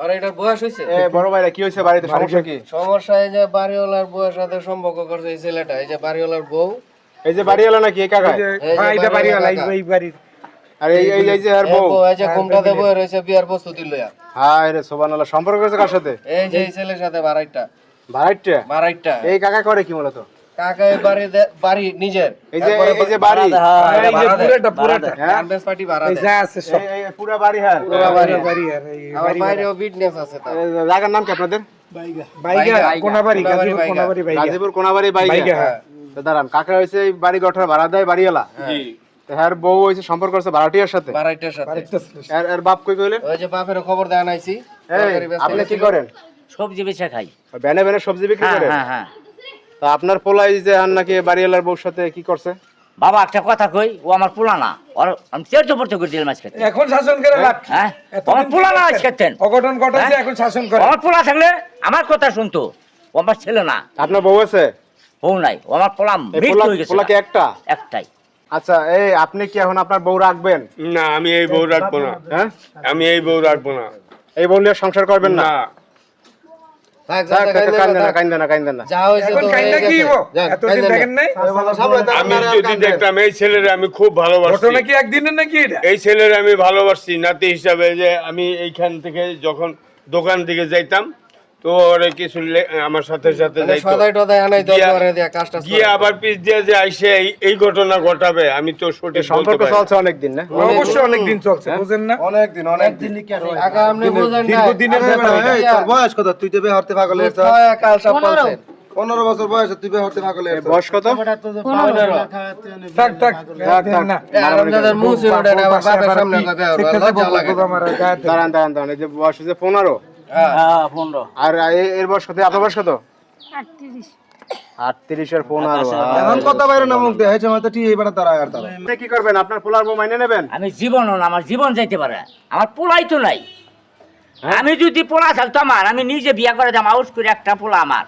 আরে এটা বয়স হইছে বড় ভাইরা কি হয়েছে বাড়িতে সমস্যা কি? সমস্যা এই যে বাড়িওয়ালার বউয়ের সাথে সম্পর্ক করছে এই ছেলেটা, এই যে বাড়িওয়ালার বউ। এই যে বাড়িওয়ালা নাকি এই কাকা? হ্যাঁ এটা বাড়িওয়ালা এই বাড়ির। আর এই যে আর বউ এই যে ঘুমটাতে বয়ে রয়েছে বিয়ার প্রস্তুতি লইয়া। হায় রে সুবহানাল্লাহ, সম্পর্ক করেছে কার সাথে? এই যে এই ছেলের সাথে ভাড়াইটা। এই কাকা করে কি মূলত? কাকা এই বাড়ি নিজের, এই যে বাড়ি এই যে পুরাটা গার্মেন্টস পার্টি ভাড়া দেয়। এই যে আছে সব এই পুরো বাড়ি হার পুরো বাড়ি আর এই আমার বাইরেও বিজনেস আছে তার। জায়গার নাম কি আপনাদের? বাইগা কোনাবাড়ি, গাজীপুর কোনাবাড়ি বাইগা। তো দাঁড়ান, কাকা হইছে এই বাড়ি গঠর ভাড়া দেয় বাড়িওয়ালা। জি। তো হ্যার বউ হইছে সম্পর্ক করছে ভাড়াটিয়ার সাথে। বাড়িটার সাথে। এর বাপ কই কইলেন? ওই যে বাপের খবর দেয়া নাইছি। আপনি কি করেন? সবজি বেচা খাই। বেনে বেনে সবজি বিক্রি করেন? হ্যাঁ হ্যাঁ। তা আপনার পোলাই যে আর নাকি বাড়িওয়ালার বউর সাথে কি করছে? বাবা একটা কথা কই, ও আমার পোলা না। ওর আমি তেরো পড়তে করে দিলাম আজকে। এখন শাসন করে লাভ কি? হ্যাঁ আমার পোলা না আজকে। অঘটন ঘটাচ্ছে এখন শাসন করে। আমার পোলা থাকলে আমার কথা শুনতো। ও আমার ছেলে না। আপনার বউ আছে? বউ নাই, ও আমার পোলা মৃত্যু হয়ে গেছে। পোলা কি একটা? একটাই। আচ্ছা, এই আপনি কি এখন আপনার বউ রাখবেন? না, আমি এই বউ রাখবো না। হ্যাঁ, আমি এই বউ রাখবো না। এই বউ নিয়ে সংসার করবেন না? কাইন্দেন না। যা হইছে এখন তো কাইন্দা কি হইবো? এতদিন দেখেন নাই? আমি যদি দেখতাম এই ছেলের আমি খুব ভালোবাসি। ঘটনা কি একদিনের নাকি এটা? এই ছেলের আমি ভালোবাসি নাতি হিসাবে, যে আমি এইখান থেকে যখন দোকান থেকে যাইতাম তো ওরে কিছু আমার সাথে যাইতো। সদাই টদাই আনাই দরকার দিয়া কাজটা গিয়ে আবার পিছ দিয়ে যে আইসে এই ঘটনা ঘটাবে আমি তো সঠিক সম্পর্ক চলছে অনেক দিন না? অবশ্যই অনেক দিন চলছে, বুঝেন না? অনেক দিন কাকা আপনি বুঝেন না। দীর্ঘদিনের ব্যাপার এটা। তোর বয়স কত? তুই তো বিয়ে হতে পাগল হয়েছ। কাল সব পালছেন 15 বছর বয়সে তুই বিয়ে হতে পাগল হয়েছ। বয়স কত? থাক থাক না আরামদাদার মুখ ছিল ওটা না, আবার বাপের সামনে কবে আর লজ্জা লাগে। দাঁড়ান, এই যে বয়স হচ্ছে 15। হ্যাঁ 15। আর এর বয়স কত? আপনার বয়স কত? 38 আর 15। এখন কথা বাইরে না মুখ দিয়ে হয়েছে মানে তো ঠিক এইবার তারা আর তারা। আপনি কি করবেন? আপনার পোলার বউ মাইনে নেবেন? আমি জীবনও না, আমার জীবন যাইতে পারে। আমার পোলাই তো নাই। আমি যদি পোলা থাকতো আমার, আমি নিজে বিয়ে করে দাম আউট করে একটা পোলা আমার।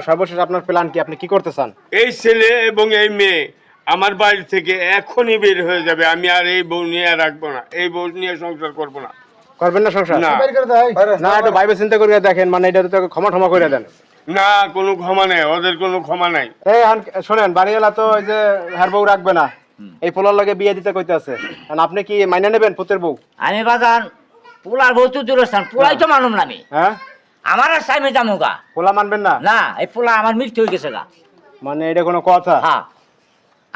সর্বশেষ আপনার প্ল্যান কি? আপনি কি করতে চান? এই ছেলে এবং এই মেয়ে আমার বাড়ি থেকে এখনই বের হয়ে যাবে। আমি আর এই বউ নিয়ে রাখবো না, এই বউ নিয়ে সংসার করবো না। করবেন না সংসার? না না, একটু ভাইবে চিন্তা করে দেখেন, মানে এটা তো ক্ষমা করে দেন। না, কোনো ক্ষমা নেই, ওদের কোনো ক্ষমা নাই। এই শোনেন, বাড়িওয়ালা তো ওই যে হার বউ রাখবে না, এই পোলার লগে বিয়ে দিতে কইতে আছে। আপনি কি মাইনে নেবেন পুতের বউ? আমি বাজান পোলার বউ তো দূরস্থান, পোলাই তো মানুম না আমি। হ্যাঁ, আমার আর সাইমে যাবো গা। পোলা মানবেন না? না, এই পোলা আমার মৃত্যু হয়ে গেছে গা। মানে এটা কোনো কথা? হ্যাঁ,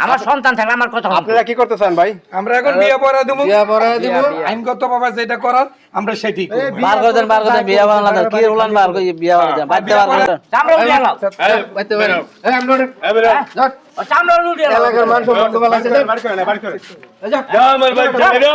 আমার সন্তান থাকলে আমার কথা আপনারা কি করতে চান ভাই? আমরা এখন বিয়ে পড়া দেব, বিয়া পড়ায় দিব। আইনগত ভাবে যেটা করার আমরা সেটাই করব। বার করে দেন বিয়া বানালা দেন, কি উলান বার করে বিয়া বানালা দেন, বাদ দে বার করে দেন। চামড়া উঠিয়ে নাও। বাইতে পারি। এই আমরা চামড়া উঠিয়ে নাও। এলাকার মানুষ বন্ধ বলা আছে। বাড়ি করে না, বাড়ি করে। যাও আমার বাড়ি থেকে বেরো।